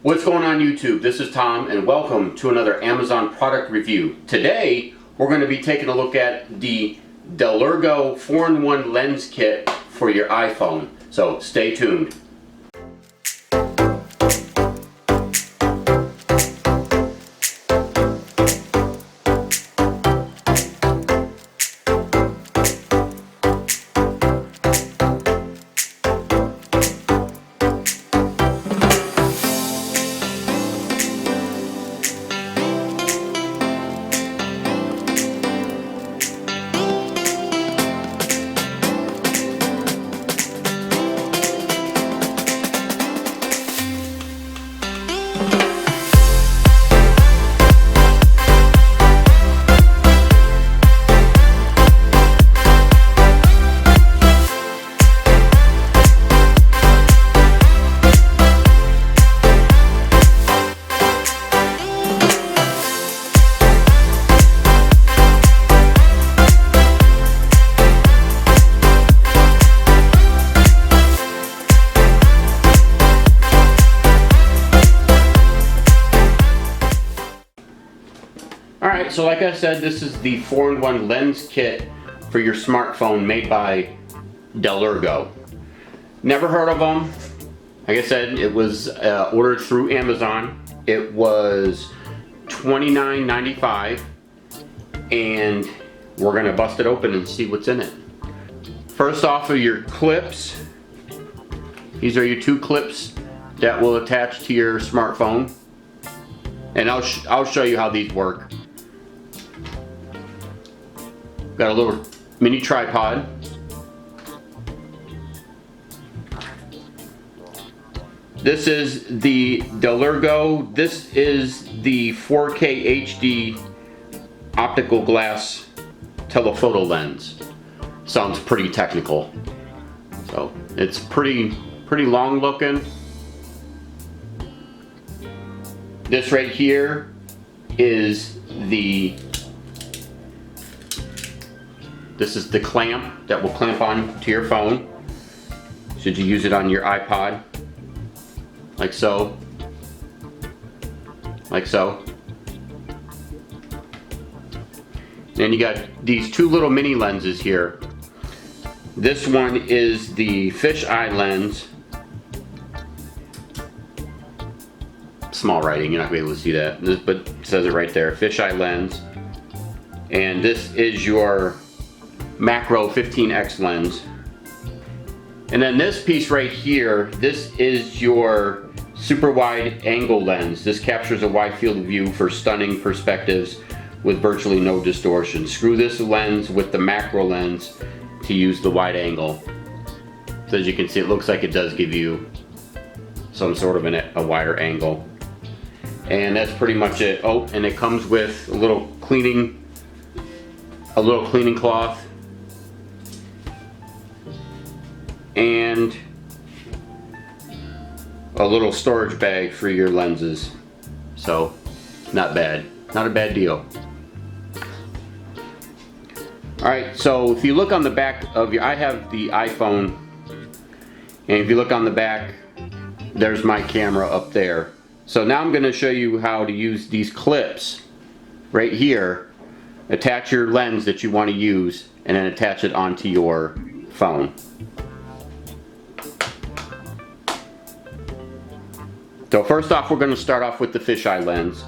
What's going on YouTube? This is Tom and welcome to another Amazon product review. Today we're going to be taking a look at the Dellurgo 4-in-1 lens kit for your iPhone. So stay tuned. Alright, so like I said, this is the 4-in-1 lens kit for your smartphone made by Dellurgo. Never heard of them. Like I said, it was ordered through Amazon. It was $29.95 and we're going to bust it open and see what's in it. First off are your clips. These are your two clips that will attach to your smartphone. And I'll show you how these work. Got a little mini tripod. This is the Dellurgo. This is the 4K HD optical glass telephoto lens. Sounds pretty technical. So it's pretty long looking. This right here is this is the clamp that will clamp on to your phone should you use it on your iPod, like so, like so. Then you got these two little mini lenses here. This one is the fisheye lens. Small writing, you're not going to be able to see that, but it says it right there, fisheye lens. And this is your macro 15x lens. And then this piece right here, this is your super wide angle lens. This captures a wide field of view for stunning perspectives with virtually no distortion. Screw this lens with the macro lens to use the wide angle. So as you can see, it looks like it does give you some sort of a wider angle. And that's pretty much it. Oh, and it comes with a little cleaning cloth and a little storage bag for your lenses. So not bad, not a bad deal. Alright, so if you look on the back of your, I have the iPhone, and if you look on the back, there's my camera up there. So now I'm going to show you how to use these clips right here, attach your lens that you want to use, and then attach it onto your phone. So first off, we're going to start off with the fisheye lens.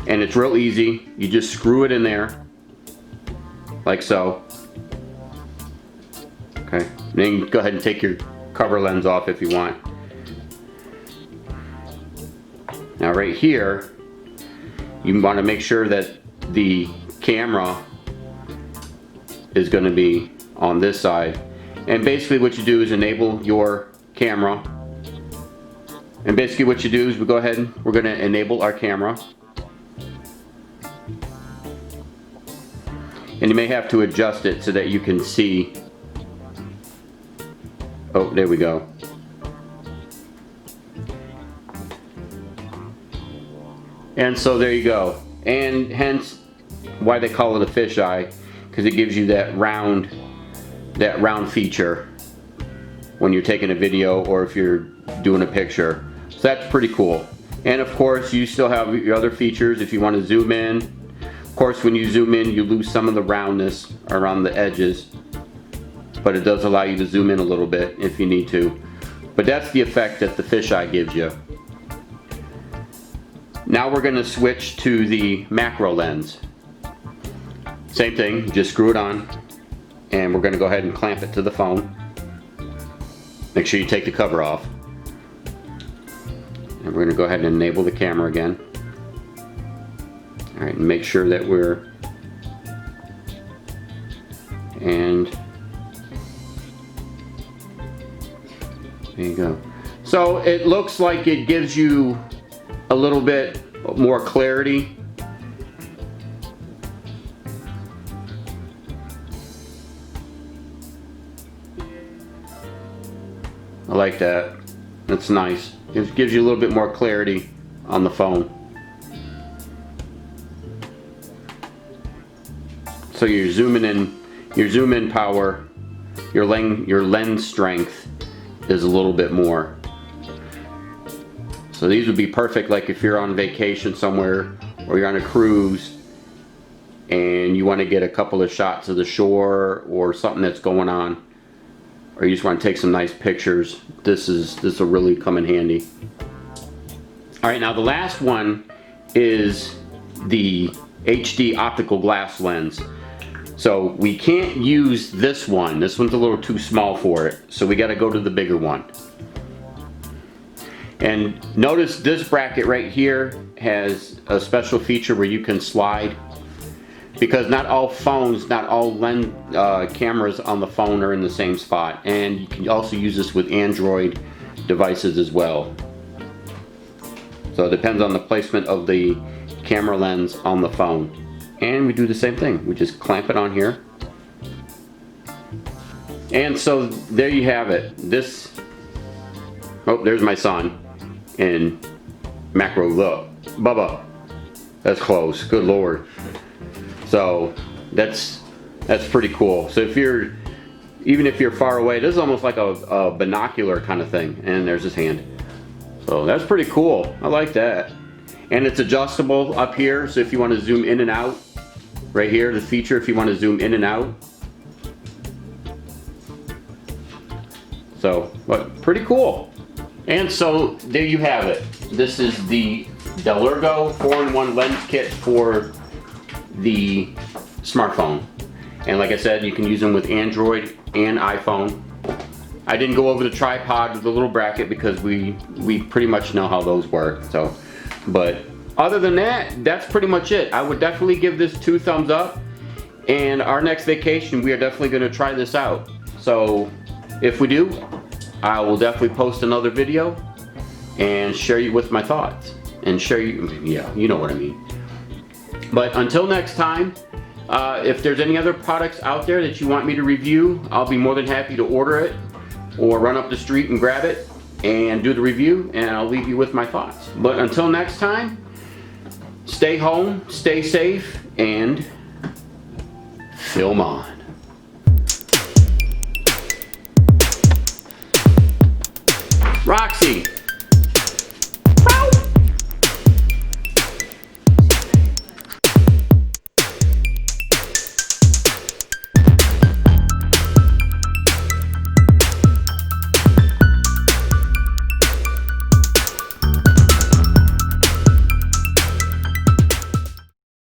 And it's real easy. You just screw it in there, like so. Okay, then you can go ahead and take your cover lens off if you want. Now right here, you want to make sure that the camera is going to be on this side. And basically what you do is enable your camera. And basically what you do is we go ahead and we're going to enable our camera. And you may have to adjust it so that you can see. Oh, there we go. And so there you go. And hence why they call it a fisheye, because it gives you that round feature when you're taking a video or if you're doing a picture. So that's pretty cool. And of course, you still have your other features if you want to zoom in. Of course, when you zoom in, you lose some of the roundness around the edges, but it does allow you to zoom in a little bit if you need to. But that's the effect that the fisheye gives you. Now we're going to switch to the macro lens. Same thing, just screw it on, and we're going to go ahead and clamp it to the phone. Make sure you take the cover off. And we're going to go ahead and enable the camera again. Alright, and make sure that and there you go. So it looks like it gives you a little bit more clarity. I like that. That's nice. It gives you a little bit more clarity on the phone. So your zoom in power, your lens strength is a little bit more. So these would be perfect like if you're on vacation somewhere or you're on a cruise and you want to get a couple of shots of the shore or something that's going on, or you just want to take some nice pictures. This will really come in handy. Alright, now the last one is the HD optical glass lens. So we can't use this one. This one's a little too small for it. So we got to go to the bigger one. And notice this bracket right here has a special feature where you can slide, because not all phones, not all lens cameras on the phone are in the same spot. And you can also use this with Android devices as well. So it depends on the placement of the camera lens on the phone. And we do the same thing. We just clamp it on here. And so there you have it. This, oh, there's my son in macro. Look, Bubba, that's close. Good Lord. So that's pretty cool. So even if you're far away, this is almost like a binocular kind of thing. And there's his hand. So that's pretty cool. I like that. And it's adjustable up here. So if you want to zoom in and out, right here, the feature, if you want to zoom in and out. So, but pretty cool. And so there you have it. This is the Dellurgo 4-in-1 lens kit for the smartphone. And like I said, you can use them with Android and iPhone. I didn't go over the tripod with the little bracket because we pretty much know how those work. So, but other than that, that's pretty much it. I would definitely give this 2 thumbs up. And our next vacation, we are definitely going to try this out. So if we do, I will definitely post another video and share you with my thoughts. And share you, yeah, you know what I mean. But until next time, if there's any other products out there that you want me to review, I'll be more than happy to order it or run up the street and grab it and do the review, and I'll leave you with my thoughts. But until next time, stay home, stay safe, and film on. Roxy!